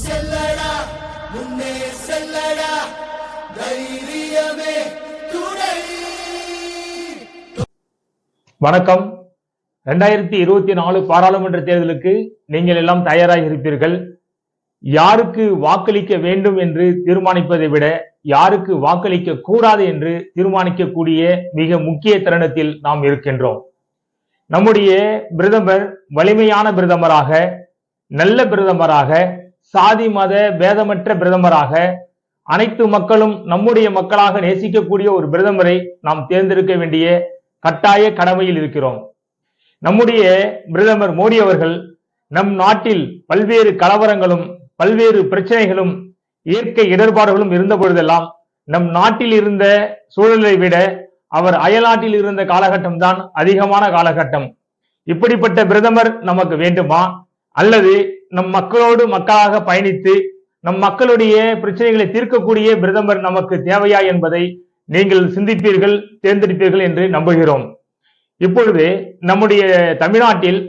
செல்லடா முன்னே செல்லடா தைரியமே துணை. வணக்கம். 2024 பாராளுமன்ற தேர்தலுக்கு நீங்கள் எல்லாம் தயாராக இருப்பீர்கள். யாருக்கு வாக்களிக்க வேண்டும் என்று தீர்மானிப்பதை விட யாருக்கு வாக்களிக்க கூடாது என்று தீர்மானிக்கக்கூடிய மிக முக்கிய தருணத்தில் நாம் இருக்கின்றோம். நம்முடைய பிரதமர் வலிமையான பிரதமராக, நல்ல பிரதமராக, சாதி மத பேதமற்ற பிரதமராக, அனைத்து மக்களும் நம்முடைய மக்களாக நேசிக்கக்கூடிய ஒரு பிரதமரை நாம் தேர்ந்தெடுக்க வேண்டிய கட்டாய கடமையில் இருக்கிறோம். நம்முடைய பிரதமர் மோடி அவர்கள் நம் நாட்டில் பல்வேறு கலவரங்களும் பல்வேறு பிரச்சனைகளும் இயற்கை இடர்பாடுகளும் இருந்த பொழுதெல்லாம் நம் நாட்டில் இருந்த சூழலை விட அவர் அயல்நாட்டில் இருந்த காலகட்டம் தான் அதிகமான காலகட்டம். இப்படிப்பட்ட பிரதமர் நமக்கு வேண்டுமா, அல்லது நம் மக்களோடு மக்களாக பயணித்து நம் மக்களுடைய பிரச்சனைகளை தீர்க்கக்கூடிய பிரதமர் நமக்கு தேவையா என்பதை நீங்கள் சிந்திப்பீர்கள், தேர்ந்தெடுப்பீர்கள் என்று நம்புகிறோம். இப்பொழுது நம்முடைய தமிழ்நாட்டில்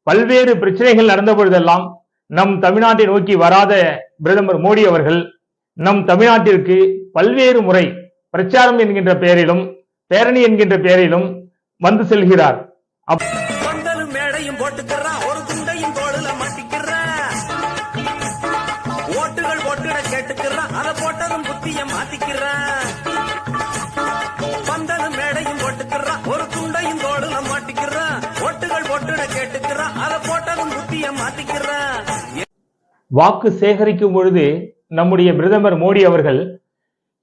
பல்வேறு பிரச்சனைகள் நடந்த பொழுதெல்லாம் நம் தமிழ்நாட்டை நோக்கி வராத பிரதமர் மோடி அவர்கள் நம் தமிழ்நாட்டிற்கு பல்வேறு முறை பிரச்சாரம் என்கின்ற பெயரிலும் பேரணி என்கின்ற பெயரிலும் வந்து செல்கிறார். வாக்கு சேகரிக்கும் பொழுது நம்முடைய பிரதமர் மோடி அவர்கள்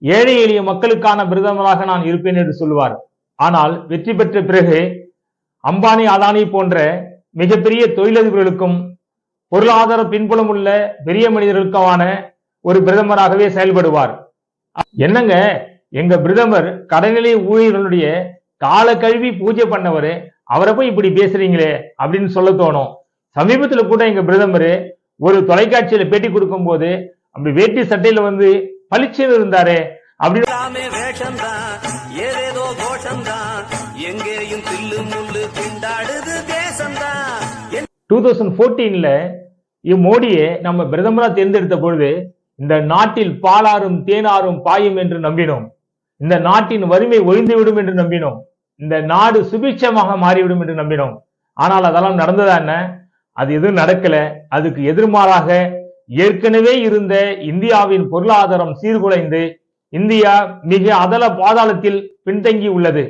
ஏழை எளிய மக்களுக்கான பிரதமராக நான் இருப்பேன் என்று சொல்லுவார். ஆனால் வெற்றி பெற்ற பிறகு அம்பானி அதானி போன்ற மிகப்பெரிய தொழிலதிபர்களுக்கும் பொருளாதார பின்புலம் உள்ள பெரிய மனிதர்களுக்கான ஒரு பிரதமராகவே செயல்படுவார். என்னங்க, எங்க பிரதமர் கடைநிலை ஊழியர்களுடைய கால கழுவி பூஜை பண்ணவரு, அவரை போய் இப்படி பேசுறீங்களே அப்படின்னு சொல்ல தோணும். சமீபத்துல கூட எங்க பிரதமர் ஒரு தொலைக்காட்சியில பேட்டி கொடுக்கும் போது அப்படி வேட்டி சட்டையில வந்து பளிச்சுன்னு இருந்தாரு. அப்படி 2014ல மோடியை நம்ம பிரதமரா தேர்ந்தெடுத்த பொழுது இந்த நாட்டில் பாலாறும் தேனாரும் பாயும் என்று நம்பினோம். இந்த நாட்டின் வறுமை ஒழிந்துவிடும் என்று நம்பினோம். இந்த நாடு சுபிட்சமாக மாறிவிடும் என்று நம்பினோம். ஆனால் அதெல்லாம் நடந்ததா என்ன? அது எதுவும் நடக்கல. அதுக்கு எதிர்மாறாக ஏற்கனவே இருந்த இந்தியாவின் பொருளாதாரம் சீர்குலைந்து இந்தியா மிக அதல பாதாளத்தில் பின்தங்கி உள்ளது.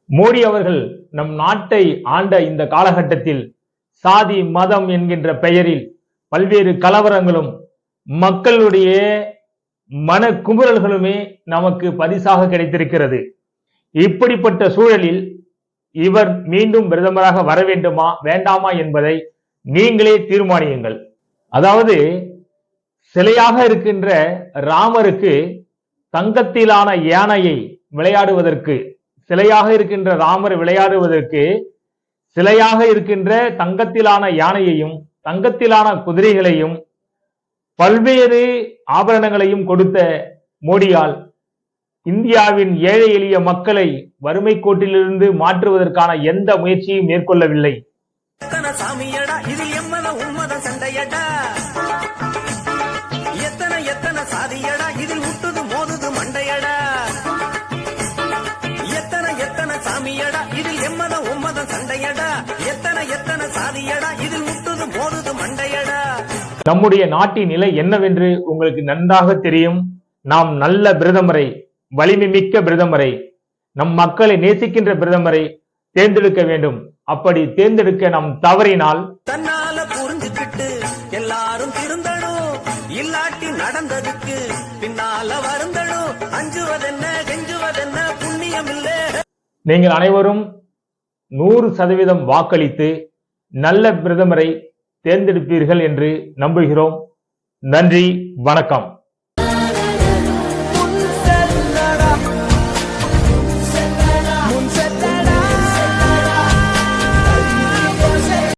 மோடி அவர்கள் நம் நாட்டை ஆண்ட இந்த காலகட்டத்தில் சாதி மதம் என்கின்ற பெயரில் பல்வேறு கலவரங்களும் மக்களுடைய மன குமுறல்களுமே நமக்கு பரிசாக கிடைத்திருக்கிறது. இப்படிப்பட்ட சூழலில் இவர் மீண்டும் பிரதமராக வர வேண்டுமா வேண்டாமா என்பதை நீங்களே தீர்மானியுங்கள். அதாவது சிலையாக இருக்கின்ற ராமருக்கு தங்கத்திலான யானையை விளையாடுவதற்கு, சிலையாக இருக்கின்ற ராமர் விளையாடுவதற்கு சிலையாக இருக்கின்ற தங்கத்திலான யானையையும் தங்கத்திலான குதிரைகளையும் பல்வேறு ஆபரணங்களையும் கொடுத்த மோடியால் இந்தியாவின் ஏழை எளிய மக்களை வறுமை கோட்டிலிருந்து மாற்றுவதற்கான எந்த முயற்சியும் மேற்கொள்ளவில்லை. நம்முடைய நாட்டின் நிலை என்னவென்று உங்களுக்கு நன்றாக தெரியும். நாம் நல்ல பிரதமரை, வலிமை மிக்க பிரதமரை, நம் மக்களை நேசிக்கின்ற பிரதமரை தேர்ந்தெடுக்க வேண்டும். அப்படி தேர்ந்தெடுக்க நாம் தவறினால் தன்னால புரிஞ்சுக்கிட்டு எல்லாரும் திருந்தணும், இல்லாட்டி நடந்ததுக்கு பின்னால வருந்தணும், அஞ்சுவதென்ன கெஞ்சுவதென்ன புண்ணியம் இல்ல. நீங்கள் அனைவரும் 100% வாக்களித்து நல்ல பிரதமரை தேர்ந்தெடுப்பீர்கள் என்று நம்புகிறோம். நன்றி, வணக்கம்.